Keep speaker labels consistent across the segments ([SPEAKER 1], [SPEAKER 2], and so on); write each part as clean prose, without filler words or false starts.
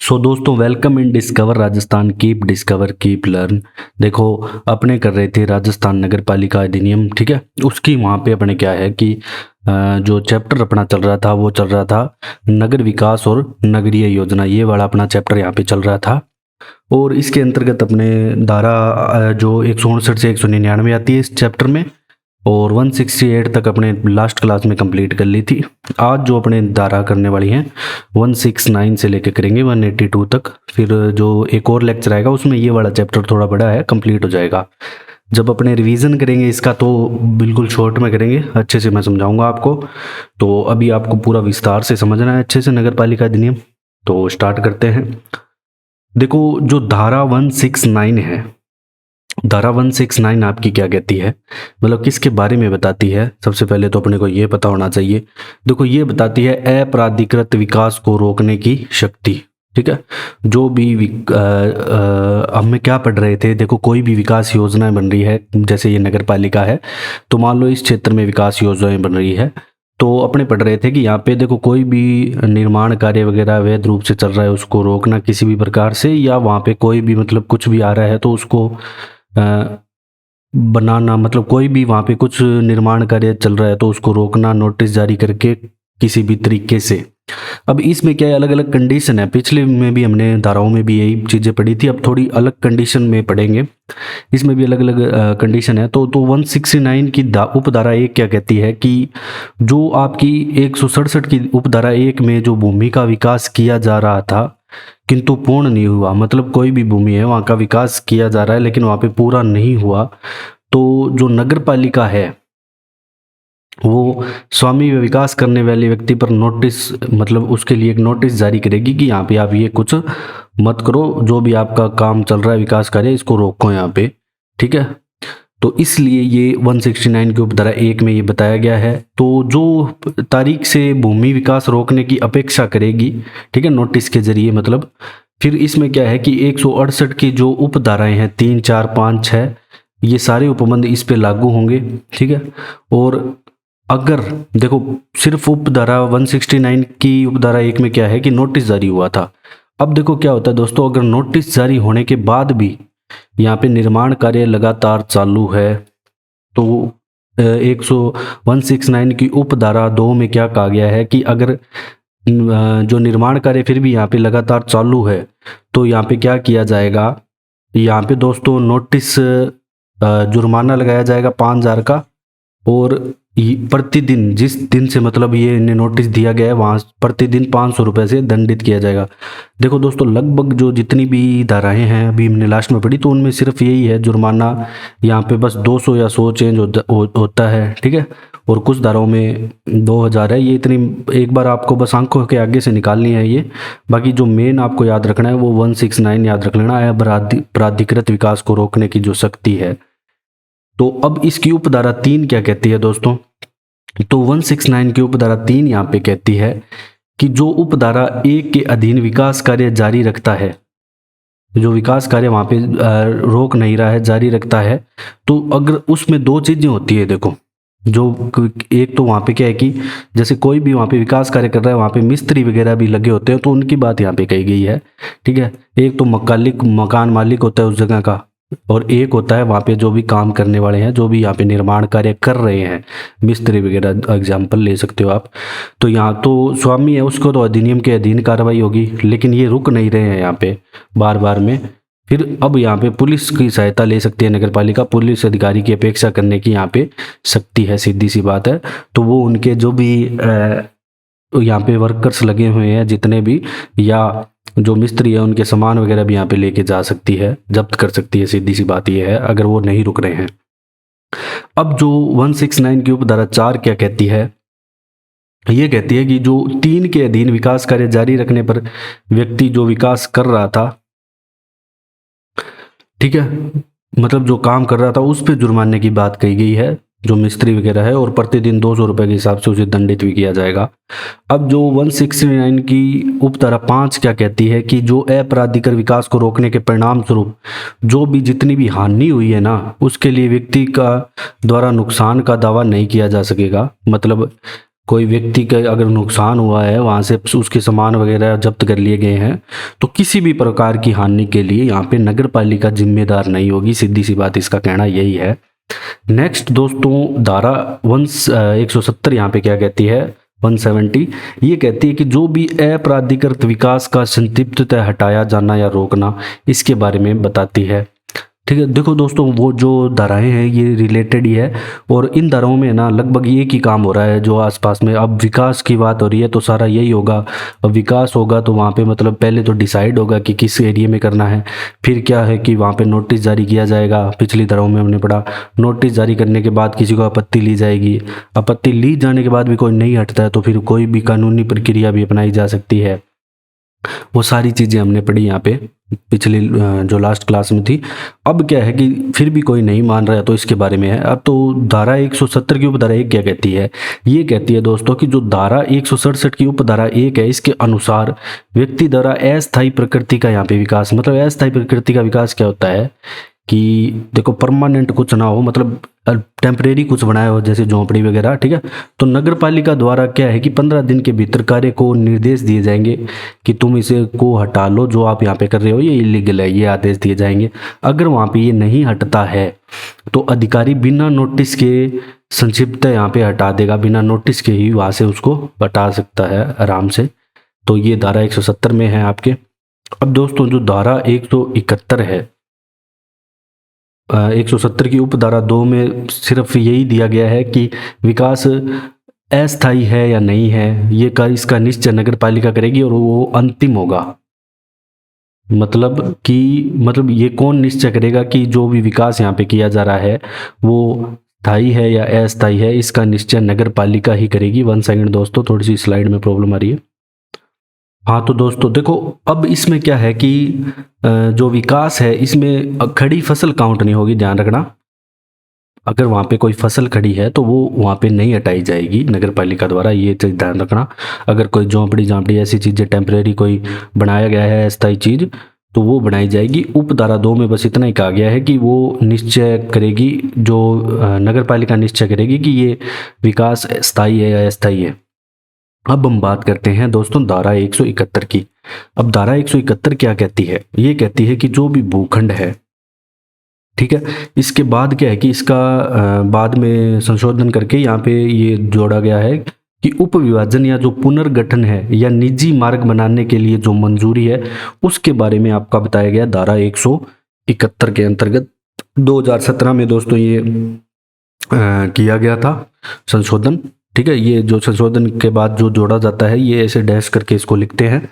[SPEAKER 1] सो दोस्तों, welcome in discover Rajasthan. Keep discover keep learn. देखो, अपने कर रहे थे राजस्थान नगर पालिका अधिनियम, ठीक है। उसकी वहाँ पे अपने क्या है कि जो चैप्टर अपना चल रहा था वो चल रहा था नगर विकास और नगरीय योजना। ये वाला अपना चैप्टर यहाँ पे चल रहा था। और इसके अंतर्गत अपने धारा जो 159 से 199 आती है इस चैप्टर में, और 168 तक अपने लास्ट क्लास में कंप्लीट कर ली थी। आज जो अपने धारा करने वाली हैं 169 से लेके करेंगे 182 तक। फिर जो एक और लेक्चर आएगा उसमें ये वाला चैप्टर थोड़ा बड़ा है, कंप्लीट हो जाएगा। जब अपने रिवीजन करेंगे इसका तो बिल्कुल शॉर्ट में करेंगे, अच्छे से मैं समझाऊंगा आपको। तो अभी आपको पूरा विस्तार से समझना है अच्छे से नगर पालिका अधिनियम। तो स्टार्ट करते हैं। देखो, जो धारा 169 है, धारा 169 आपकी क्या कहती है, मतलब किसके बारे में बताती है। सबसे पहले तो अपने को ये पता होना चाहिए। देखो, ये बताती है अप्राधिकृत विकास को रोकने की शक्ति, ठीक है। जो भी हमें क्या पढ़ रहे थे, देखो कोई भी विकास योजनाएं बन रही है, जैसे ये नगर पालिका है तो मान लो इस क्षेत्र में विकास योजनाएं बन रही है, तो अपने पढ़ रहे थे कि यहाँ पे देखो कोई भी निर्माण कार्य वगैरह अवैध रूप से चल रहा है उसको रोकना किसी भी प्रकार से, या वहाँ पे कोई भी मतलब कुछ भी आ रहा है तो उसको बनाना, मतलब कोई भी वहाँ पे कुछ निर्माण कार्य चल रहा है तो उसको रोकना नोटिस जारी करके किसी भी तरीके से। अब इसमें क्या है, अलग अलग कंडीशन है। पिछले में भी हमने धाराओं में भी यही चीज़ें पढ़ी थी, अब थोड़ी अलग कंडीशन में पढ़ेंगे। इसमें भी अलग अलग कंडीशन है। तो 169 की उपधारा 1 क्या कहती है कि जो आपकी 167 की उपधारा 1 में जो भूमि का विकास किया जा रहा था किंतु पूर्ण नहीं हुआ, मतलब कोई भी भूमि है वहाँ का विकास किया जा रहा है लेकिन वहाँ पे पूरा नहीं हुआ, तो जो नगर पालिका है वो स्वामी विकास करने वाले व्यक्ति पर नोटिस, मतलब उसके लिए एक नोटिस जारी करेगी कि यहाँ पे आप ये कुछ मत करो, जो भी आपका काम चल रहा है विकास कार्य इसको रोको यहाँ पे, ठीक है। तो इसलिए ये 169 की उपधारा 1 में ये बताया गया है। तो जो तारीख से भूमि विकास रोकने की अपेक्षा करेगी, ठीक है, नोटिस के जरिए, मतलब फिर इसमें क्या है कि 168 की जो उपधाराएं हैं 3, 4, 5, 6, ये सारे उपबंध इस पे लागू होंगे, ठीक है। और अगर देखो सिर्फ उपधारा 169 की उपधारा 1 में क्या है कि नोटिस जारी हुआ था। अब देखो क्या होता है दोस्तों, अगर नोटिस जारी होने के बाद भी यहाँ पे निर्माण कार्य लगातार चालू है तो 169 की उपधारा 2 में क्या कहा गया है कि अगर जो निर्माण कार्य फिर भी यहाँ पे लगातार चालू है तो यहाँ पे क्या किया जाएगा, यहाँ पे दोस्तों नोटिस जुर्माना लगाया जाएगा 5,000 का, और प्रतिदिन जिस दिन से मतलब ये इन्हें नोटिस दिया गया है वहाँ प्रतिदिन 500 रुपये से दंडित किया जाएगा। देखो दोस्तों, लगभग जो जितनी भी धाराएं हैं अभी हमने लास्ट में पढ़ी तो उनमें सिर्फ यही है जुर्माना, यहाँ पे बस 200 या 100 चेंज होता है, ठीक है। और कुछ धाराओं में 2,000 है। ये इतनी एक बार आपको बस आंखों के आगे से निकालनी है ये। बाकी जो मेन आपको याद रखना है वो 169 याद रख लेना है, प्राधिकृत विकास को रोकने की जो शक्ति है। तो अब इसकी उपधारा 3 क्या कहती है दोस्तों, तो 169 की उपधारा 3 यहाँ पे कहती है कि जो उपधारा 1 के अधीन विकास कार्य जारी रखता है, जो विकास कार्य वहाँ पे रोक नहीं रहा है जारी रखता है, तो अगर उसमें दो चीजें होती है। देखो, जो एक तो वहाँ पे क्या है कि जैसे कोई भी वहाँ पे विकास कार्य कर रहा है वहाँ पे मिस्त्री वगैरह भी लगे होते हैं तो उनकी बात यहाँ पे कही गई है, ठीक है। एक तो मकान मालिक होता है उस जगह का, और एक होता है वहाँ पे जो भी काम करने वाले हैं, जो भी यहाँ पे निर्माण कार्य कर रहे हैं, मिस्त्री वगैरह एग्जाम्पल ले सकते हो आप। तो यहाँ तो स्वामी है उसको तो अधिनियम के अधीन कार्रवाई होगी, लेकिन ये रुक नहीं रहे हैं यहाँ पे बार बार में। फिर अब यहाँ पे पुलिस की सहायता ले सकती है नगर पालिका, पुलिस अधिकारी की अपेक्षा करने की यहाँ पे शक्ति है, सीधी सी बात है। तो वो उनके जो भी यहाँ पे वर्कर्स लगे हुए हैं जितने भी, या जो मिस्त्री है उनके सामान वगैरह भी यहाँ पे लेके जा सकती है, जब्त कर सकती है, सीधी सी बात ये है अगर वो नहीं रुक रहे हैं। अब जो 169 की उपधारा 4 क्या कहती है, ये कहती है कि जो 3 के अधीन विकास कार्य जारी रखने पर व्यक्ति जो विकास कर रहा था, ठीक है, मतलब जो काम कर रहा था उस पर जुर्माने की बात कही गई है, जो मिस्त्री वगैरह है, और प्रतिदिन 200 रुपये के हिसाब से उसे दंडित भी किया जाएगा। अब जो 169 की उपधारा 5 क्या कहती है कि जो अपराधिक विकास को रोकने के परिणाम स्वरूप जो भी जितनी भी हानि हुई है ना उसके लिए व्यक्ति का द्वारा नुकसान का दावा नहीं किया जा सकेगा। मतलब कोई व्यक्ति का अगर नुकसान हुआ है, वहाँ से उसके सामान वगैरह जब्त कर लिए गए हैं, तो किसी भी प्रकार की हानि के लिए यहाँ पे नगर पालिका जिम्मेदार नहीं होगी। सीधी सी बात इसका कहना यही है। नेक्स्ट दोस्तों, धारा 170 यहाँ पे क्या कहती है, 170 ये कहती है कि जो भी अपराधिकृत विकास का संदिग्धता हटाया जाना या रोकना, इसके बारे में बताती है। ठीक है, देखो दोस्तों, वो जो धाराएं हैं ये रिलेटेड ही है, और इन धाराओं में ना लगभग एक ही काम हो रहा है जो आसपास में। अब विकास की बात हो रही है तो सारा यही होगा। अब विकास होगा तो वहाँ पे मतलब पहले तो डिसाइड होगा कि किस एरिया में करना है, फिर क्या है कि वहाँ पे नोटिस जारी किया जाएगा। पिछली धाराओं में हमने पढ़ा, नोटिस जारी करने के बाद किसी को आपत्ति ली जाएगी, आपत्ति ली जाने के बाद भी कोई नहीं हटता है तो फिर कोई भी कानूनी प्रक्रिया भी अपनाई जा सकती है। वो सारी चीज़ें हमने पढ़ी यहाँ पे पिछली जो लास्ट क्लास में थी। अब क्या है कि फिर भी कोई नहीं मान रहा है तो इसके बारे में है। अब तो धारा 170 की उपधारा 1 क्या कहती है, ये कहती है दोस्तों कि जो धारा 167 की उपधारा 1 है, इसके अनुसार व्यक्ति द्वारा अस्थायी प्रकृति का यहाँ पे विकास, मतलब अस्थायी प्रकृति का विकास क्या होता है कि देखो परमानेंट कुछ ना हो, मतलब टेम्परेरी कुछ बनाया हो जैसे झोंपड़ी वगैरह, ठीक है। तो नगर पालिका द्वारा क्या है कि 15 दिन के भीतर कार्य को निर्देश दिए जाएंगे कि तुम इसे को हटा लो, जो आप यहाँ पे कर रहे हो ये इलीगल है, ये आदेश दिए जाएंगे। अगर वहाँ पे ये नहीं हटता है तो अधिकारी बिना नोटिस के संक्षिप्त यहाँ पे हटा देगा, बिना नोटिस के ही वहाँ से उसको हटा सकता है आराम से। तो ये धारा 170 में है आपके। अब दोस्तों जो धारा 171 है, 170 की उपधारा 2 में सिर्फ यही दिया गया है कि विकास अस्थायी है या नहीं है, ये का इसका निश्चय नगर पालिका करेगी और वो अंतिम होगा। मतलब ये कौन निश्चय करेगा कि जो भी विकास यहाँ पे किया जा रहा है वो स्थायी है या अस्थायी है, इसका निश्चय नगर पालिका ही करेगी। 1 सेकंड दोस्तों, थोड़ी सी स्लाइड में प्रॉब्लम आ रही है। हाँ तो दोस्तों देखो, अब इसमें क्या है कि जो विकास है इसमें खड़ी फसल काउंट नहीं होगी, ध्यान रखना। अगर वहाँ पे कोई फसल खड़ी है तो वो वहाँ पे नहीं हटाई जाएगी नगर पालिका द्वारा, ये चीज़ ध्यान रखना। अगर कोई झोंपड़ी ऐसी चीज़ें टेम्परेरी कोई बनाया गया है अस्थायी चीज़, तो वो बनाई जाएगी। उपधारा 2 में बस इतना ही कहा गया है कि वो निश्चय करेगी, जो नगर पालिका निश्चय करेगी कि ये विकास स्थायी है या अस्थायी है। अब हम बात करते हैं दोस्तों धारा 171 की। अब धारा 171 क्या कहती है, ये कहती है कि जो भी भूखंड है, ठीक है, इसके बाद क्या है कि इसका बाद में संशोधन करके यहाँ पे ये जोड़ा गया है कि उप विभाजन या जो पुनर्गठन है या निजी मार्ग बनाने के लिए जो मंजूरी है उसके बारे में आपका बताया गया धारा 171 के अंतर्गत। 2017 में दोस्तों ये किया गया था संशोधन, ठीक है। ये जो संशोधन के बाद जो जोड़ा जाता है ये ऐसे डैश करके इसको लिखते हैं।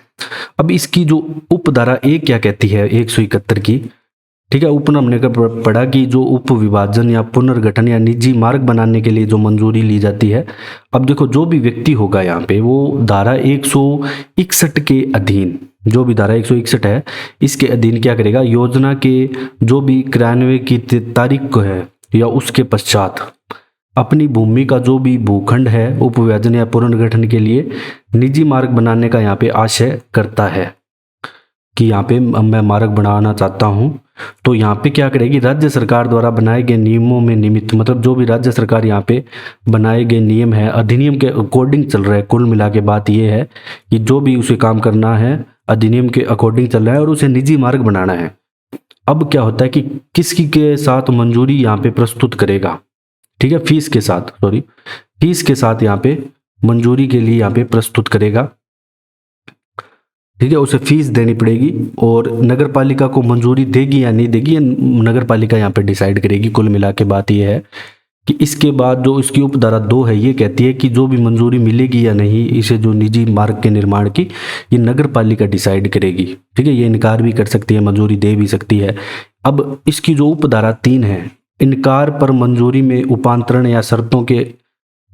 [SPEAKER 1] अब इसकी जो उपधारा 1 क्या कहती है 171 की, ठीक है, ऊपर हमने पढ़ा कि जो उप विभाजन या पुनर्गठन या निजी मार्ग बनाने के लिए जो मंजूरी ली जाती है। अब देखो जो भी व्यक्ति होगा यहाँ पे वो धारा 161 के अधीन, जो भी धारा 161 है इसके अधीन क्या करेगा, योजना के जो भी क्रियान्वयन की तारीख को है या उसके पश्चात अपनी भूमि का जो भी भूखंड है उप विभाजन या पुनर्गठन के लिए निजी मार्ग बनाने का यहाँ पे आशय करता है कि यहाँ पे मैं मार्ग बनाना चाहता हूँ। तो यहाँ पे क्या करेगी, राज्य सरकार द्वारा बनाए गए नियमों में निमित्त, मतलब जो भी राज्य सरकार यहाँ पे बनाए गए नियम है, अधिनियम के अकॉर्डिंग चल रहा है। कुल मिला के बात ये है कि जो भी उसे काम करना है अधिनियम के अकॉर्डिंग चल रहा है और उसे निजी मार्ग बनाना है। अब क्या होता है कि किसकी के साथ मंजूरी यहाँ पे प्रस्तुत करेगा, ठीक है, फीस के साथ यहाँ पे मंजूरी के लिए यहाँ पे प्रस्तुत करेगा, ठीक है। उसे फीस देनी पड़ेगी और नगर पालिका को मंजूरी देगी या नहीं देगी ये नगर पालिका यहाँ पे डिसाइड करेगी। कुल मिला के बात ये है कि इसके बाद जो इसकी उपधारा 2 है ये कहती है कि जो भी मंजूरी मिलेगी या नहीं इसे जो निजी मार्ग के निर्माण की, ये नगर पालिका डिसाइड करेगी, ठीक है। ये इनकार भी कर सकती है, मंजूरी दे भी सकती है। अब इसकी जो उपधारा 3 है, इनकार पर मंजूरी में उपांतरण या शर्तों के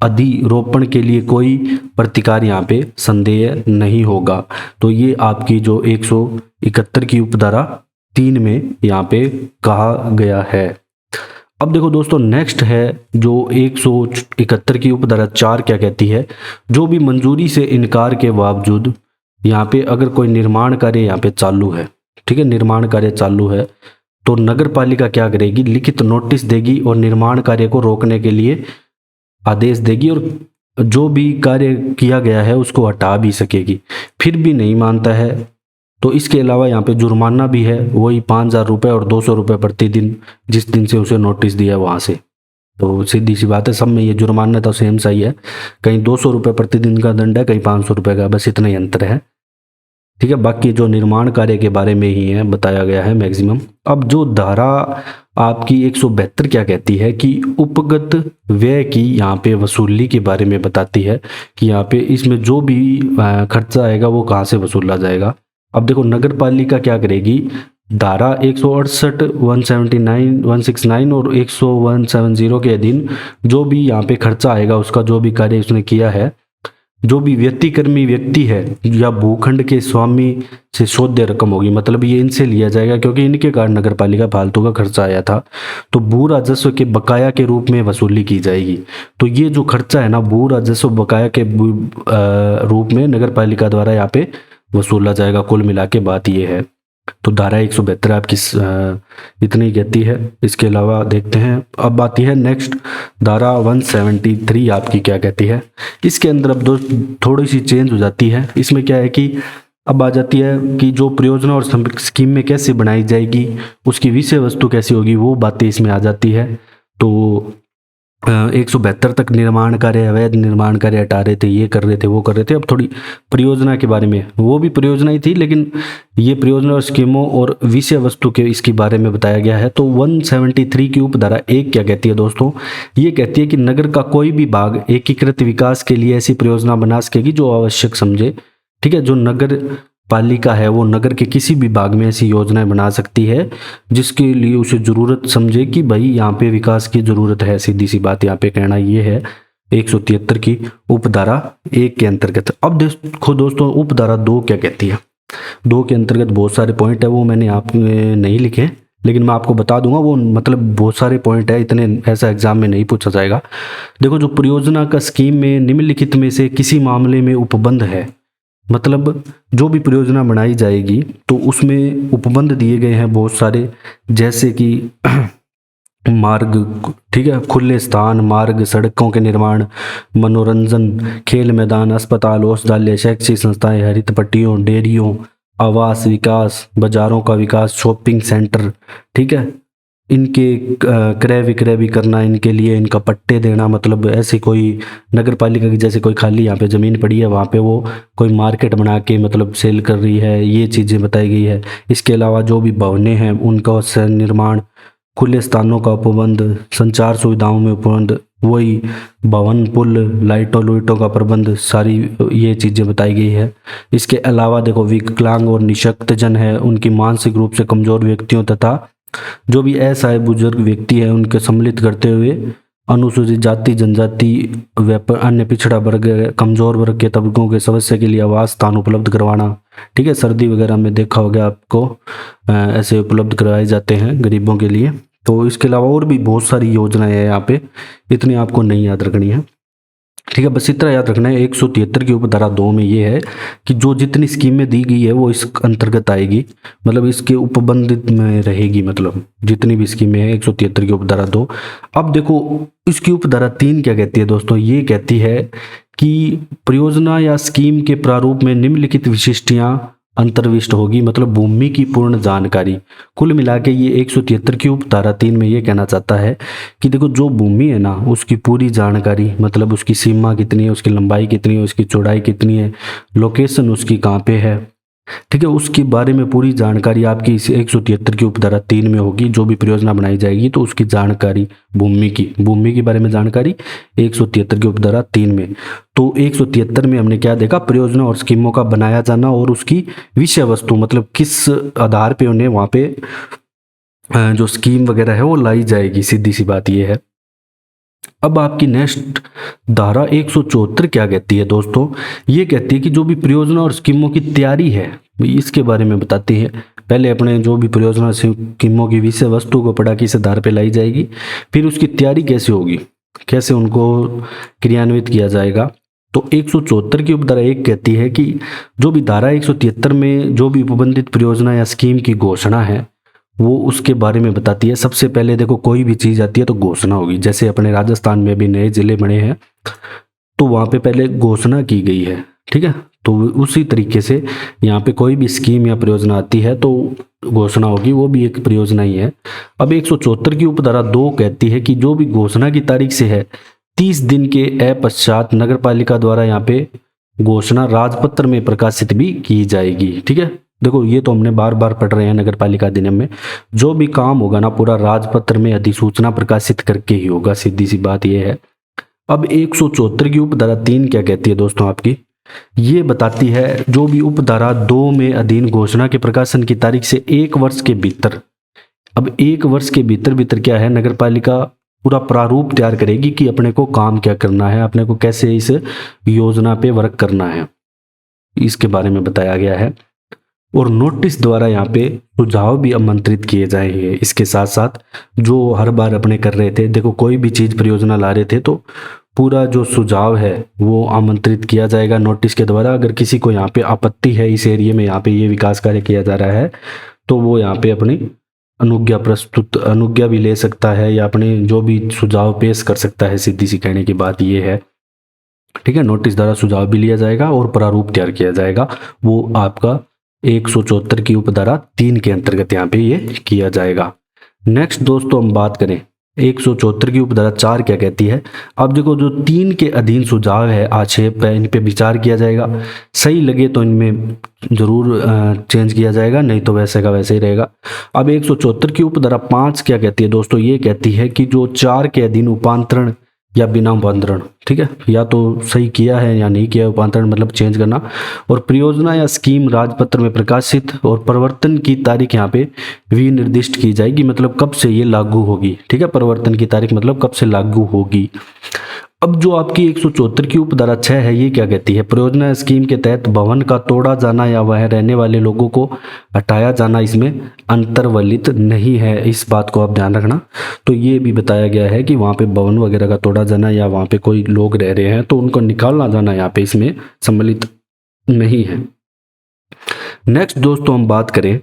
[SPEAKER 1] अधिरोपण के लिए कोई प्रतिकार यहाँ पे संदेह नहीं होगा। तो ये आपकी जो 171 की उपधारा 3 में यहाँ पे कहा गया है। अब देखो दोस्तों नेक्स्ट है जो 171 की उपधारा 4 क्या कहती है, जो भी मंजूरी से इनकार के बावजूद यहाँ पे अगर कोई निर्माण कार्य यहाँ पे चालू है, ठीक है, निर्माण कार्य चालू है, तो नगर पालिका क्या करेगी, लिखित नोटिस देगी और निर्माण कार्य को रोकने के लिए आदेश देगी और जो भी कार्य किया गया है उसको हटा भी सकेगी। फिर भी नहीं मानता है तो इसके अलावा यहाँ पे जुर्माना भी है, वही 5,000 रुपये और 200 रुपये प्रतिदिन, जिस दिन से उसे नोटिस दिया वहाँ से। तो सीधी सी बात है, सब में ये जुर्माना तो सेम सा ही है, कहीं 200 रुपये प्रतिदिन का दंड है, कहीं 500 रुपये का, बस इतना ही अंतर है। ठीक है, बाकी जो निर्माण कार्य के बारे में ही है बताया गया है मैक्सिमम। अब जो धारा आपकी 172 क्या कहती है कि उपगत व्यय की यहाँ पे वसूली के बारे में बताती है कि यहाँ पे इसमें जो भी खर्चा आएगा वो कहाँ से वसूला जाएगा। अब देखो नगर पालिका क्या करेगी, धारा 168, 179, 169 और 170 के अधीन जो भी यहाँ पे खर्चा आएगा, उसका जो भी कार्य उसने किया है, जो भी व्यतिक्रमी व्यक्ति है या भूखंड के स्वामी से शोध्य रकम होगी, मतलब ये इनसे लिया जाएगा क्योंकि इनके कारण नगर पालिका फालतू का खर्चा आया था, तो भू राजस्व के बकाया के रूप में वसूली की जाएगी। तो ये जो खर्चा है ना, भू राजस्व बकाया के रूप में नगर पालिका द्वारा यहाँ पे वसूला जाएगा। कुल मिला के बात ये है। तो धारा 172 आपकी इतनी कहती है। इसके अलावा देखते हैं, अब आती है नेक्स्ट धारा 173 आपकी क्या कहती है। इसके अंदर अब थोड़ी सी चेंज हो जाती है। इसमें क्या है कि अब आ जाती है कि जो परियोजना और स्कीम में कैसे बनाई जाएगी, उसकी विषय वस्तु कैसी होगी, वो बातें इसमें आ जाती है। तो 172 तक निर्माण कार्य, अवैध निर्माण कार्य हटा रहे थे, ये कर रहे थे, वो कर रहे थे। अब थोड़ी परियोजना के बारे में, वो भी परियोजना ही थी लेकिन ये परियोजना और स्कीमों और विषय वस्तु के इसके बारे में बताया गया है। तो 173 की उपधारा 1 क्या कहती है दोस्तों, ये कहती है कि नगर का कोई भी भाग एकीकृत विकास के लिए ऐसी परियोजना बना सकेगी जो आवश्यक समझे। ठीक है, जो नगर पालिका है वो नगर के किसी भी भाग में ऐसी योजनाएं बना सकती है जिसके लिए उसे जरूरत समझे कि भाई यहाँ पे विकास की जरूरत है। सीधी सी बात यहाँ पे कहना ये है 173 की उपधारा 1 के अंतर्गत। अब देखो दोस्तों उपधारा 2 क्या कहती है। 2 के अंतर्गत बहुत सारे पॉइंट है, वो मैंने आप नहीं लिखे लेकिन मैं आपको बता दूंगा। वो मतलब बहुत सारे पॉइंट है, इतने ऐसा एग्जाम में नहीं पूछा जाएगा। देखो, जो परियोजना का स्कीम में निम्नलिखित में से किसी मामले में उपबंध है, मतलब जो भी परियोजना बनाई जाएगी तो उसमें उपबंध दिए गए हैं बहुत सारे, जैसे कि मार्ग, ठीक है, खुले स्थान, मार्ग, सड़कों के निर्माण, मनोरंजन, खेल मैदान, अस्पताल, औषधालय, शैक्षिक संस्थाएं, हरित पट्टियों, डेयरियों, आवास विकास, बाजारों का विकास, शॉपिंग सेंटर, ठीक है, इनके क्रय विक्रय भी करना, इनके लिए इनका पट्टे देना, मतलब ऐसी कोई नगर पालिका की जैसे कोई खाली यहाँ पे ज़मीन पड़ी है वहाँ पे वो कोई मार्केट बना के मतलब सेल कर रही है, ये चीज़ें बताई गई है। इसके अलावा जो भी भवनें हैं उनका निर्माण, खुले स्थानों का उपबंध, संचार सुविधाओं में उपबंध, वही भवन, पुल, लाइटों का प्रबंध, सारी ये चीज़ें बताई गई है। इसके अलावा देखो विकलांग और निशक्तजन है, उनकी मानसिक रूप से कमज़ोर व्यक्तियों तथा जो भी असहाय बुजुर्ग व्यक्ति है उनके सम्मिलित करते हुए अनुसूचित जाति, जनजाति, अन्य पिछड़ा वर्ग, कमजोर वर्ग के तबकों के सदस्य के लिए आवास स्थान उपलब्ध करवाना। ठीक है, सर्दी वगैरह में देखा होगा आपको, ऐसे उपलब्ध करवाए जाते हैं गरीबों के लिए। तो इसके अलावा और भी बहुत सारी योजनाएं हैं यहाँ पे, इतनी आपको नहीं याद रखनी है। ठीक है, बस इतना याद रखना है। 173 की उपधारा 2 में ये है कि जो जितनी स्कीमें दी गई है वो इस अंतर्गत आएगी, मतलब इसके उपबंधित में रहेगी, मतलब जितनी भी स्कीमें हैं 173 की उपधारा 2। अब देखो इसकी उपधारा 3 क्या कहती है दोस्तों, ये कहती है कि परियोजना या स्कीम के प्रारूप में निम्नलिखित विशिष्टियां अंतर्विष्ट होगी, मतलब भूमि की पूर्ण जानकारी। कुल मिला के ये 173 की उपधारा 3 में ये कहना चाहता है कि देखो जो भूमि है ना उसकी पूरी जानकारी, मतलब उसकी सीमा कितनी है, उसकी लंबाई कितनी है, उसकी चौड़ाई कितनी है, लोकेशन उसकी कहाँ पे है, ठीक है, उसके बारे में पूरी जानकारी आपकी इस 173 की उपधारा 3 में होगी। जो भी परियोजना बनाई जाएगी तो उसकी जानकारी, भूमि के बारे में जानकारी 173 की उपधारा 3 में। तो 173 में हमने क्या देखा, परियोजना और स्कीमों का बनाया जाना और उसकी विषय वस्तु, मतलब किस आधार पे उन्हें वहां पे जो स्कीम वगैरह है वो लाई जाएगी, सीधी सी बात ये है। अब आपकी नेक्स्ट धारा 174 क्या कहती है दोस्तों, ये कहती है कि जो भी परियोजना और स्कीमों की तैयारी है इसके बारे में बताती है। पहले अपने जो भी परियोजना स्कीमों की विषय वस्तु को पढ़ा किस आधार पे लाई जाएगी, फिर उसकी तैयारी कैसे होगी, कैसे उनको क्रियान्वित किया जाएगा। तो 174 की उपधारा 1 कहती है कि जो भी धारा 173 में जो भी उपबंधित परियोजना या स्कीम की घोषणा है वो उसके बारे में बताती है। सबसे पहले देखो कोई भी चीज़ आती है तो घोषणा होगी, जैसे अपने राजस्थान में भी नए जिले बने हैं तो वहाँ पे पहले घोषणा की गई है, ठीक है। तो उसी तरीके से यहाँ पे कोई भी स्कीम या परियोजना आती है तो घोषणा होगी, वो भी एक परियोजना ही है। अब 174 की उपधारा 2 कहती है कि जो भी घोषणा की तारीख से है 30 दिन के पश्चात नगर पालिका द्वारा यहाँ पे घोषणा राजपत्र में प्रकाशित भी की जाएगी, ठीक है। देखो ये तो हमने बार बार पढ़ रहे हैं, नगर पालिका अधिनियम में जो भी काम होगा ना पूरा राजपत्र में अधिसूचना प्रकाशित करके ही होगा, सीधी सी बात ये है। अब 174 की उपधारा 3 क्या कहती है दोस्तों आपकी, ये बताती है जो भी उपधारा 2 में अधीन घोषणा के प्रकाशन की तारीख से 1 वर्ष के भीतर, अब 1 वर्ष के भीतर भीतर क्या है, नगर पालिका पूरा प्रारूप तैयार करेगी कि अपने को काम क्या करना है, अपने को कैसे इस योजना पे वर्क करना है, इसके बारे में बताया गया है। और नोटिस द्वारा यहाँ पे सुझाव भी आमंत्रित किए जाएंगे। इसके साथ साथ जो हर बार अपने कर रहे थे, देखो कोई भी चीज़ परियोजना ला रहे थे तो पूरा जो सुझाव है वो आमंत्रित किया जाएगा नोटिस के द्वारा। अगर किसी को यहाँ पे आपत्ति है इस एरिया में यहाँ पे ये विकास कार्य किया जा रहा है तो वो यहाँ पे अपनी अनुज्ञा भी ले सकता है या अपने जो भी सुझाव पेश कर सकता है, सीधी सी कहने की बात ये है, ठीक है। नोटिस द्वारा सुझाव भी लिया जाएगा और प्रारूप तैयार किया जाएगा, वो आपका 174 की उपधारा 3 के अंतर्गत यहाँ पे ये किया जाएगा। नेक्स्ट दोस्तों हम बात करें 174 की उपधारा 4 क्या कहती है। अब देखो जो 3 के अधीन सुझाव है, आक्षेप है, इन पे विचार किया जाएगा, सही लगे तो इनमें जरूर चेंज किया जाएगा, नहीं तो वैसे का वैसे ही रहेगा। अब 174 की उपधारा 5 क्या कहती है दोस्तों, ये कहती है कि जो 4 के अधीन उपांतरण या बिना उपांतरण, ठीक है, या तो सही किया है या नहीं किया, उपांतरण मतलब चेंज करना, और परियोजना या स्कीम राजपत्र में प्रकाशित और परिवर्तन की तारीख यहाँ पे विनिर्दिष्ट की जाएगी, मतलब कब से ये लागू होगी, ठीक है। परिवर्तन की तारीख मतलब कब से लागू होगी। अब जो आपकी 174 की उपधारा 6 है ये क्या कहती है, परियोजना स्कीम के तहत भवन का तोड़ा जाना या वह रहने वाले लोगों को हटाया जाना इसमें अंतर्वलित नहीं है, इस बात को आप ध्यान रखना। तो ये भी बताया गया है कि वहाँ पे भवन वगैरह का तोड़ा जाना या वहाँ पे कोई लोग रह रहे हैं तो उनको निकालना जाना यहाँ पे इसमें सम्मिलित नहीं है। नेक्स्ट दोस्तों हम बात करें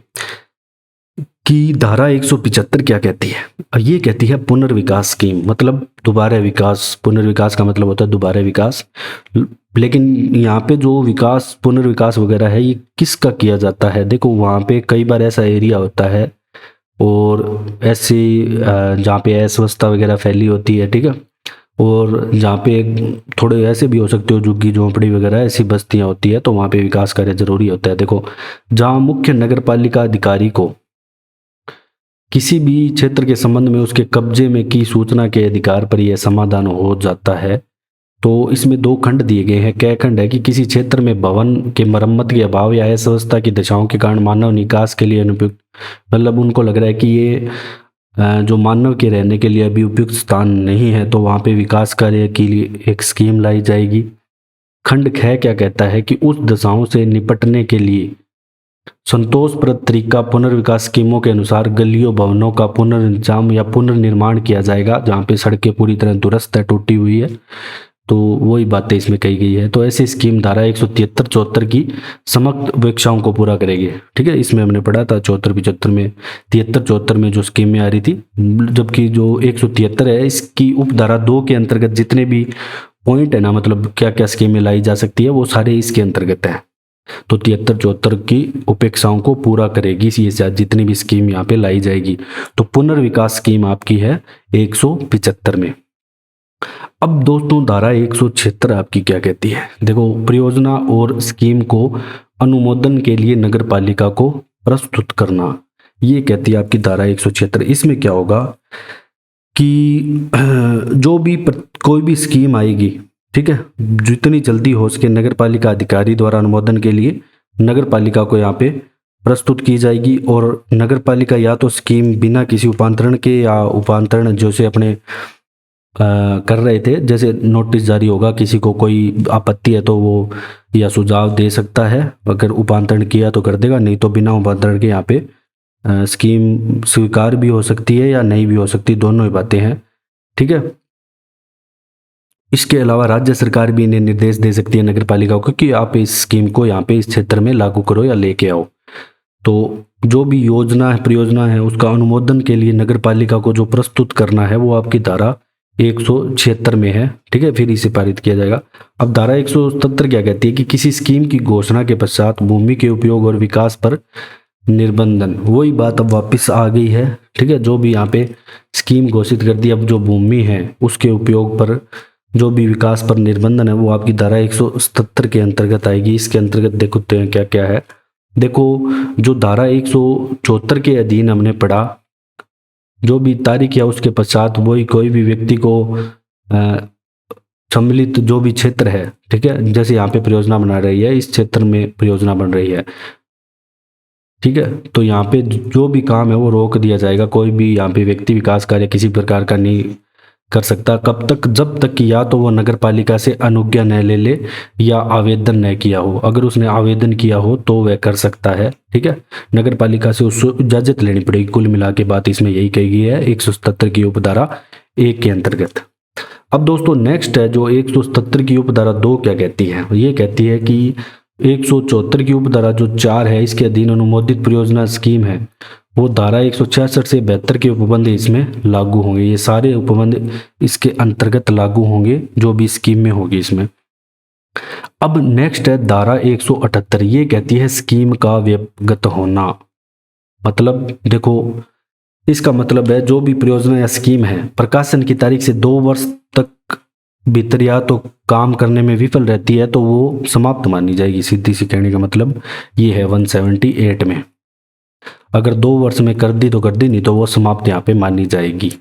[SPEAKER 1] कि धारा 175 क्या कहती है, ये कहती है पुनर्विकास स्कीम, मतलब दोबारा विकास। पुनर्विकास का मतलब होता है दोबारा विकास, लेकिन यहाँ पे जो विकास पुनर्विकास वगैरह है ये किसका किया जाता है। देखो वहाँ पे कई बार ऐसा एरिया होता है और ऐसी जहाँ पे अस्वस्थता वगैरह फैली होती है, ठीक है, और जहाँ पे थोड़े ऐसे भी हो सकते हो झुग्गी झोंपड़ी वगैरह ऐसी बस्तियाँ होती है तो वहाँ पे विकास कार्य जरूरी होता है। देखो जहाँ मुख्य नगर पालिका अधिकारी को किसी भी क्षेत्र के संबंध में उसके कब्जे में की सूचना के अधिकार पर यह समाधान हो जाता है, तो इसमें 2 खंड दिए गए हैं। क्या खंड है कि किसी क्षेत्र में भवन के मरम्मत के अभाव या अव्यवस्था की दशाओं के कारण मानव निकास के लिए अनुपयुक्त, मतलब उनको लग रहा है कि ये जो मानव के रहने के लिए अभी उपयुक्त स्थान नहीं है तो वहाँ पे विकास कार्य के लिए एक स्कीम लाई जाएगी। खंड ख क्या कहता है कि उस दशाओं से निपटने के लिए संतोषप्रद तरीका पुनर्विकास स्कीमों के अनुसार गलियों भवनों का पुनर्निर्माण या पुनर्निर्माण किया जाएगा, जहाँ पे सड़कें पूरी तरह दुरुस्त है, टूटी हुई है, तो वही बातें इसमें कही गई है। तो ऐसी स्कीम धारा 173-74 की समस्त अपेक्षाओं को पूरा करेगी, ठीक है। इसमें हमने पढ़ा था 74-75 में, 73-74 में जो स्कीमें आ रही थी, जबकि जो 173 है इसकी उपधारा 2 के अंतर्गत जितने भी पॉइंट है ना, मतलब क्या क्या स्कीमें लाई जा सकती है वो सारे इसके अंतर्गत है। तो 73-74 की उपेक्षाओं को पूरा करेगी ये जितनी भी स्कीम यहाँ पे लाई जाएगी। तो पुनर्विकास स्कीम आपकी है 175 में। अब दोस्तों धारा 176 आपकी क्या कहती है, देखो परियोजना और स्कीम को अनुमोदन के लिए नगर पालिका को प्रस्तुत करना, ये कहती है आपकी धारा 176। इसमें क्या होगा कि जो भी कोई भी स्कीम आएगी, ठीक है, जितनी जल्दी हो सके नगर पालिका अधिकारी द्वारा अनुमोदन के लिए नगर पालिका को यहाँ पे प्रस्तुत की जाएगी। और नगर पालिका या तो स्कीम बिना किसी उपांतरण के या उपांतरण जैसे अपने कर रहे थे, जैसे नोटिस जारी होगा, किसी को कोई आपत्ति है तो वो या सुझाव दे सकता है, अगर उपांतरण किया तो कर देगा, नहीं तो बिना उपांतरण के यहाँ पे स्कीम स्वीकार भी हो सकती है या नहीं भी हो सकती, दोनों ही बातें हैं, ठीक है। इसके अलावा राज्य सरकार भी इन्हें निर्देश दे सकती है नगर पालिका को कि आप इस स्कीम को यहाँ पे इस क्षेत्र में लागू करो या लेके आओ। तो जो भी योजना है परियोजना है उसका अनुमोदन के लिए नगर पालिका को जो प्रस्तुत करना है वो आपकी धारा 176 में है, ठीक है, फिर इसे पारित किया जाएगा। अब धारा 177 क्या कहती है कि किसी स्कीम की घोषणा के पश्चात भूमि के उपयोग और विकास पर निर्बंधन, वही बात अब वापस आ गई है, ठीक है। जो भी यहाँ पे स्कीम घोषित कर दी, अब जो भूमि है उसके उपयोग पर जो भी विकास पर निर्बंधन है वो आपकी धारा 177 के अंतर्गत आएगी। इसके अंतर्गत देखते हैं क्या क्या है। देखो, जो धारा 174 के अधीन हमने पढ़ा, जो भी तारीख या उसके पश्चात वही कोई भी व्यक्ति को सम्मिलित जो भी क्षेत्र है, ठीक है, जैसे यहाँ पे परियोजना बना रही है, इस क्षेत्र में परियोजना बन रही है, ठीक है, तो यहाँ पे जो भी काम है वो रोक दिया जाएगा। कोई भी यहाँ पे व्यक्ति विकास कार्य किसी प्रकार का नहीं कर सकता। कब तक? जब तक कि या तो वो नगर पालिका से अनुज्ञा न ले ले या आवेदन न किया हो। अगर उसने आवेदन किया हो तो वह कर सकता है, ठीक है। नगर पालिका से उसको इजाजत लेनी पड़ेगी। कुल मिला के बात इसमें यही कही गई है 177 की उपधारा 1 के अंतर्गत। अब दोस्तों नेक्स्ट है जो 177 की उपधारा 2 क्या कहती है। ये कहती है कि 174 की उपधारा जो 4 है, इसके अधीन अनुमोदित परियोजना स्कीम है, वो धारा 166 से 72 के उपबंध इसमें लागू होंगे। ये सारे उपबंध इसके अंतर्गत लागू होंगे जो भी स्कीम में होगी इसमें। अब नेक्स्ट है धारा 178। ये कहती है स्कीम का व्यक्तिगत होना। मतलब देखो, इसका मतलब है जो भी परियोजना या स्कीम है प्रकाशन की तारीख से 2 वर्ष तक भीतर या तो काम करने में विफल रहती है तो वो समाप्त मानी जाएगी। सीधी सी कहने का मतलब ये है 178 में। अगर 2 वर्ष में कर दी तो कर दी, नहीं तो वो समाप्त यहाँ पे मानी जाएगी।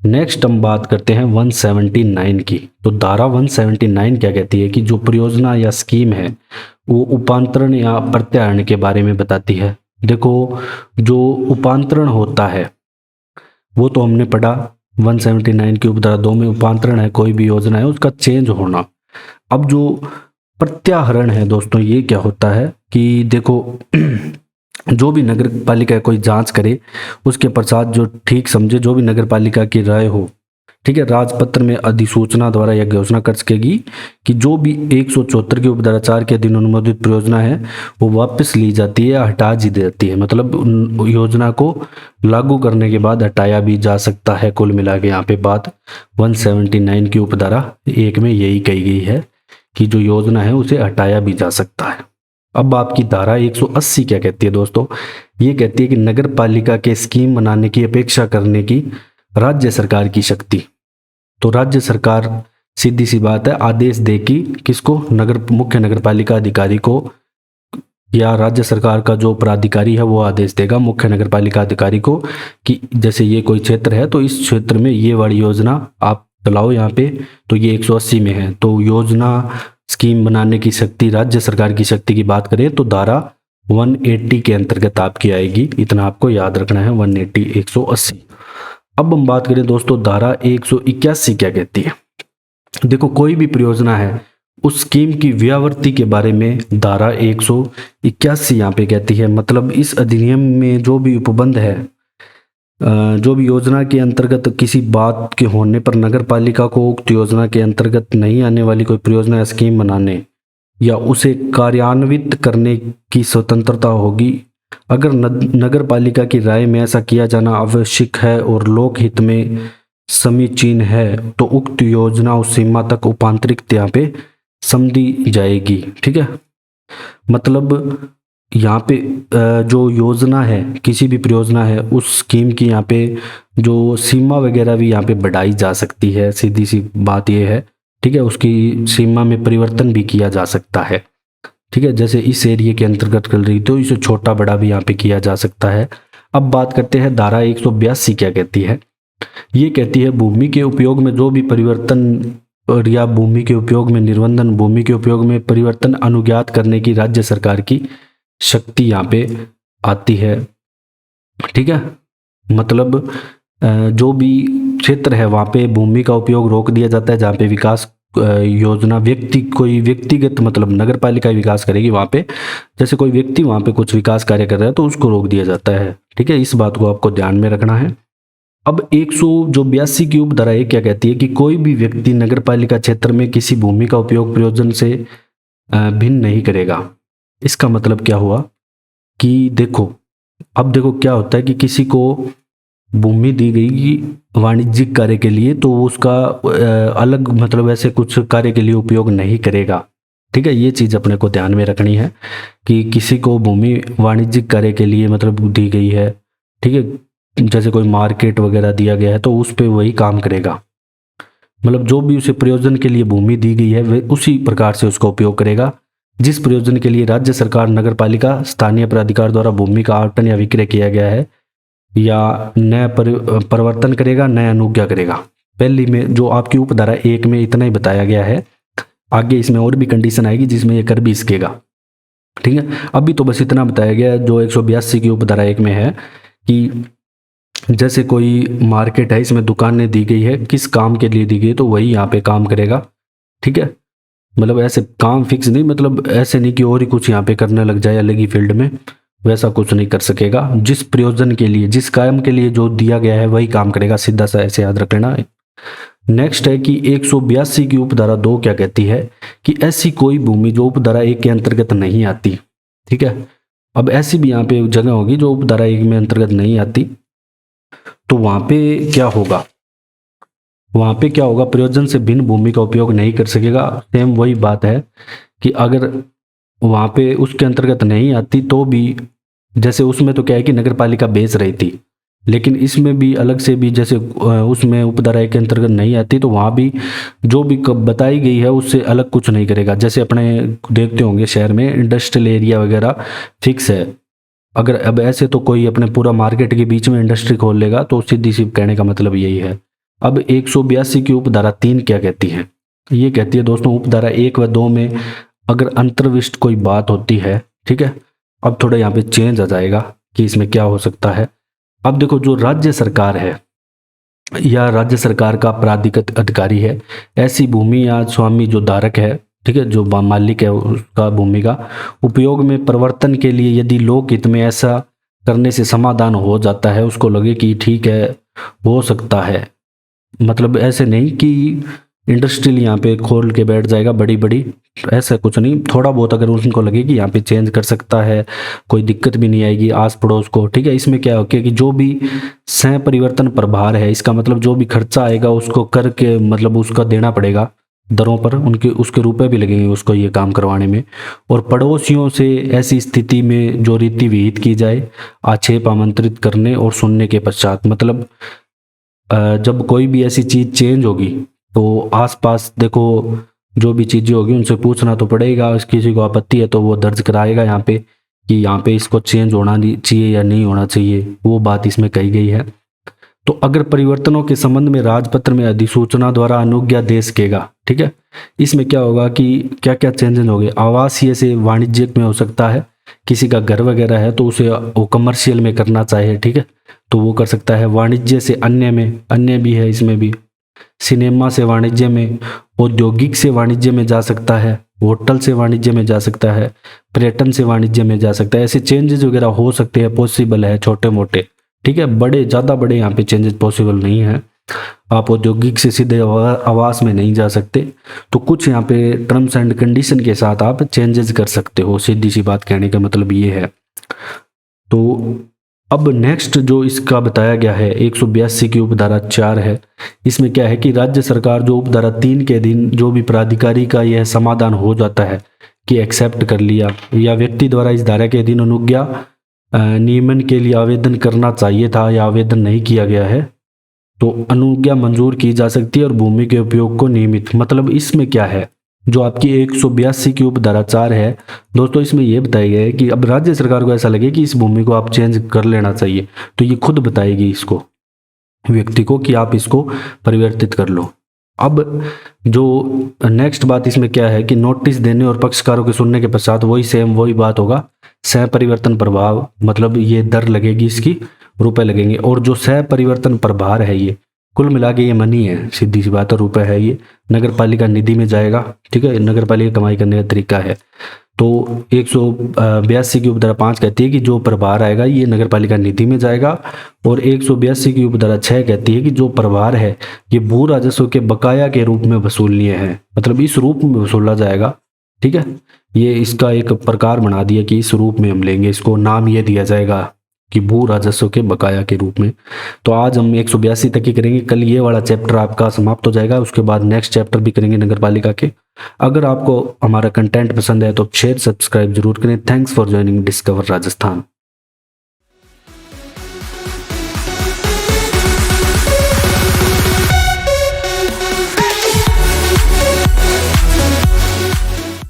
[SPEAKER 1] नेक्स्ट हम बात करते हैं 179 की। तो धारा 179 क्या कहती है कि जो परियोजना या स्कीम है वो उपांतरण या प्रत्याहरण के बारे में बताती है। देखो, जो उपांतरण होता है वो तो हमने पढ़ा 179 की उपधारा 2 में। उपांतरण है कोई भी योजना है उसका चेंज होना। अब जो प्रत्याहरण है दोस्तों, ये क्या होता है कि देखो जो भी नगर पालिका कोई जांच करे उसके पश्चात जो ठीक समझे, जो भी नगर पालिका की राय हो, ठीक है, राजपत्र में अधिसूचना द्वारा यह घोषणा कर सकेगी कि जो भी 174 की उपधारा 4 के अधीन अनुमोदित परियोजना है वो वापस ली जाती है, हटा दी जाती है। मतलब योजना को लागू करने के बाद हटाया भी जा सकता है। कुल मिला के यहाँ पे बात 179 की उपधारा 1 में यही कही गई है कि जो योजना है उसे हटाया भी जा सकता है। अब आपकी धारा 180 क्या कहती है दोस्तों? ये कहती है कि नगर पालिका के स्कीम बनाने की अपेक्षा करने की राज्य सरकार की शक्ति। तो राज्य सरकार सीधी सी बात है आदेश देगी किसको? मुख्य नगर पालिका अधिकारी को, या राज्य सरकार का जो प्राधिकारी है वो आदेश देगा मुख्य नगर पालिका अधिकारी को कि जैसे ये कोई क्षेत्र है तो इस क्षेत्र में ये वाली योजना आप चलाओ यहाँ पे। तो ये 180 में है। तो योजना स्कीम बनाने की शक्ति, राज्य सरकार की शक्ति की बात करें तो धारा 180 के अंतर्गत आपकी आएगी। इतना आपको याद रखना है, 180 180। अब हम बात करें दोस्तों धारा 181 क्या कहती है। देखो, कोई भी परियोजना है उस स्कीम की व्यावृत्ति के बारे में धारा 181 यहाँ पे कहती है। मतलब इस अधिनियम में जो भी उपबंध है, जो भी योजना के अंतर्गत किसी बात के होने पर नगर पालिका को उक्त योजना के अंतर्गत नहीं आने वाली कोई परियोजना या स्कीम बनाने या उसे कार्यान्वित करने की स्वतंत्रता होगी। अगर नगर पालिका की राय में ऐसा किया जाना आवश्यक है और लोकहित में समीचीन है तो उक्त योजना उस सीमा तक उपांतरित यहाँ पे समझी जाएगी। ठीक है, मतलब यहाँ पे जो योजना है, किसी भी परियोजना है, उस स्कीम की यहाँ पे जो सीमा वगैरह भी यहाँ पे बढ़ाई जा सकती है। सीधी सी बात ये है, ठीक है, उसकी सीमा में परिवर्तन भी किया जा सकता है। ठीक है, जैसे इस एरिया के अंतर्गत कर रही तो इसे छोटा बड़ा भी यहाँ पे किया जा सकता है। अब बात करते हैं धारा 182 क्या कहती है। ये कहती है भूमि के उपयोग में जो भी परिवर्तन और या भूमि के उपयोग में निर्बंधन, भूमि के उपयोग में परिवर्तन अनुज्ञात करने की राज्य सरकार की शक्ति यहाँ पे आती है। ठीक है, मतलब जो भी क्षेत्र है वहाँ पे भूमि का उपयोग रोक दिया जाता है। जहाँ पे विकास योजना कोई व्यक्तिगत, मतलब नगर पालिका विकास करेगी वहाँ पे, जैसे कोई व्यक्ति वहाँ पे कुछ विकास कार्य कर रहा है तो उसको रोक दिया जाता है। ठीक है, इस बात को आपको ध्यान में रखना है। अब 182 की उपधारा क्या कहती है कि कोई भी व्यक्ति नगर पालिका क्षेत्र में किसी भूमि का उपयोग प्रयोजन से भिन्न नहीं करेगा। इसका मतलब क्या हुआ कि देखो, अब देखो क्या होता है कि किसी को भूमि दी गई कि वाणिज्यिक कार्य के लिए, तो उसका अलग मतलब ऐसे कुछ कार्य के लिए उपयोग नहीं करेगा। ठीक है, ये चीज़ अपने को ध्यान में रखनी है कि किसी को भूमि वाणिज्यिक कार्य के लिए मतलब दी गई है, ठीक है, जैसे कोई मार्केट वगैरह दिया गया है तो उस पे वही काम करेगा। मतलब जो भी उसे प्रयोजन के लिए भूमि दी गई है वह उसी प्रकार से उसका उपयोग करेगा। जिस प्रयोजन के लिए राज्य सरकार, नगर पालिका, स्थानीय प्राधिकार द्वारा भूमि का आवंटन या विक्रय किया गया है, या नया परिवर्तन करेगा, नया अनुज्ञा करेगा। पहली में जो आपकी उपधारा 1 में इतना ही बताया गया है, आगे इसमें और भी कंडीशन आएगी जिसमें ये कर भी सकेगा। ठीक है, अभी तो बस इतना बताया गया है जो 182 की उपधारा 1 में है कि जैसे कोई मार्केट है, इसमें दुकानें दी गई है, किस काम के लिए दी गई तो वही यहाँ पे काम करेगा। ठीक है, मतलब ऐसे काम फिक्स नहीं, मतलब ऐसे नहीं कि और ही कुछ यहाँ पे करने लग जाए अलग ही फील्ड में, वैसा कुछ नहीं कर सकेगा। जिस प्रयोजन के लिए, जिस काम के लिए जो दिया गया है वही काम करेगा, सीधा सा ऐसे याद रख लेना। नेक्स्ट है कि 182 की उपधारा 2 क्या कहती है कि ऐसी कोई भूमि जो उपधारा 1 के अंतर्गत नहीं आती। ठीक है, अब ऐसी भी यहाँ पे जगह होगी जो उपधारा 1 में अंतर्गत नहीं आती, तो वहां पे क्या होगा, वहां पे क्या होगा, प्रयोजन से भिन्न भूमि का उपयोग नहीं कर सकेगा। सेम वही बात है कि अगर वहां पे उसके अंतर्गत नहीं आती तो भी, जैसे उसमें तो क्या है कि नगर पालिका बेच रही थी, लेकिन इसमें भी अलग से भी जैसे उसमें उपधारा 1 के अंतर्गत नहीं आती तो वहां भी जो भी बताई गई है उससे अलग कुछ नहीं करेगा। जैसे अपने देखते होंगे शहर में इंडस्ट्रियल एरिया वगैरह फिक्स है, अगर अब ऐसे तो कोई अपने पूरा मार्केट के बीच में इंडस्ट्री खोल लेगा, तो सीधी सी कहने का मतलब यही है। अब 182 की उपधारा 3 क्या कहती है, ये कहती है दोस्तों, उपधारा 1 व 2 में अगर अंतर्विष्ट कोई बात होती है, ठीक है, अब थोड़ा यहाँ पे चेंज आ जाएगा कि इसमें क्या हो सकता है। अब देखो, जो राज्य सरकार है या राज्य सरकार का प्राधिकृत अधिकारी है, ऐसी भूमि या स्वामी जो धारक है, ठीक है, जो मालिक है उसका भूमि का उपयोग में परिवर्तन के लिए यदि लोक हित में ऐसा करने से समाधान हो जाता है, उसको लगे कि ठीक है हो सकता है, मतलब ऐसे नहीं कि इंडस्ट्रियल यहाँ पे खोल के बैठ जाएगा बड़ी बड़ी, ऐसा कुछ नहीं, थोड़ा बहुत अगर उनको लगे कि यहाँ पे चेंज कर सकता है, कोई दिक्कत भी नहीं आएगी आस पड़ोस को। ठीक है, इसमें क्या हो कि जो भी सह परिवर्तन प्रभार है, इसका मतलब जो भी खर्चा आएगा उसको करके मतलब उसका देना पड़ेगा दरों पर, उनके उसके रुपए भी लगेंगे उसको ये काम करवाने में। और पड़ोसियों से ऐसी स्थिति में जो रीति विहित की जाए, आक्षेप आमंत्रित करने और सुनने के पश्चात, मतलब जब कोई भी ऐसी चीज चेंज होगी तो आसपास देखो जो भी चीजें होगी उनसे पूछना तो पड़ेगा, किसी को आपत्ति है तो वो दर्ज कराएगा यहाँ पे कि यहाँ पे इसको चेंज होना चाहिए या नहीं होना चाहिए, वो बात इसमें कही गई है। तो अगर परिवर्तनों के संबंध में राजपत्र में अधिसूचना द्वारा अनुज्ञा दे सकेगा। ठीक है, इसमें क्या होगा कि क्या क्या चेंजेस हो गए, आवासीय से वाणिज्यिक में हो सकता है, किसी का घर वगैरह है तो उसे वो कमर्शियल में करना चाहिए, ठीक है, तो वो कर सकता है। वाणिज्य से अन्य में, अन्य भी है इसमें भी, सिनेमा से वाणिज्य में, औद्योगिक से वाणिज्य में जा सकता है, होटल से वाणिज्य में जा सकता है, पर्यटन से वाणिज्य में जा सकता है। ऐसे चेंजेस वगैरह हो सकते हैं, पॉसिबल है छोटे मोटे। ठीक है, बड़े ज़्यादा बड़े यहाँ पे चेंजेस पॉसिबल नहीं है। आप औद्योगिक से सीधे आवास में नहीं जा सकते, तो कुछ यहाँ पे टर्म्स एंड कंडीशन के साथ आप चेंजेस कर सकते हो, सीधी सी बात कहने का मतलब ये है। तो अब नेक्स्ट जो इसका बताया गया है 182 की उपधारा 4 है, इसमें क्या है कि राज्य सरकार जो उपधारा 3 के अधीन जो भी प्राधिकारी का यह समाधान हो जाता है कि एक्सेप्ट कर लिया, या व्यक्ति द्वारा इस धारा के अधीन अनुज्ञा नियमन के लिए आवेदन करना चाहिए था या आवेदन नहीं किया गया है, तो अनुज्ञा मंजूर की जा सकती है और भूमि के उपयोग को नियमित, मतलब इसमें क्या है, जो आपकी 182 की उपधारा 4 है दोस्तों, इसमें यह बताया गया है कि अब राज्य सरकार को ऐसा लगे कि इस भूमि को आप चेंज कर लेना चाहिए, तो ये खुद बताएगी इसको, व्यक्ति को, कि आप इसको परिवर्तित कर लो। अब जो नेक्स्ट बात इसमें क्या है कि नोटिस देने और पक्षकारों के सुनने के पश्चात वही सेम वही बात होगा, सह परिवर्तन प्रभाव, मतलब ये दर लगेगी, इसकी रुपए लगेंगे। और जो सह परिवर्तन प्रभार है ये कुल मिला के ये मनी है, सीधी सी बात है, रुपए है, ये नगर पालिका निधि में जाएगा। ठीक है, नगर पालिका कमाई करने का तरीका है। तो 182 की उपधारा 5 कहती है कि जो प्रभार आएगा ये नगर पालिका निधि में जाएगा, और 182 की उपधारा 6 कहती है कि जो प्रभार है ये भू राजस्व के बकाया के रूप में वसूलनीय है, मतलब इस रूप में वसूला जाएगा। ठीक है, ये इसका एक प्रकार बना दिया कि इस रूप में हम लेंगे, इसको नाम ये दिया जाएगा कि भू राजस्व के बकाया के रूप में। तो आज हम 182 तक ही करेंगे, कल ये वाला चैप्टर आपका समाप्त हो जाएगा, उसके बाद नेक्स्ट चैप्टर भी करेंगे नगर पालिका के। अगर आपको हमारा कंटेंट पसंद है तो शेयर सब्सक्राइब जरूर करें। Thanks for joining discover Rajasthan.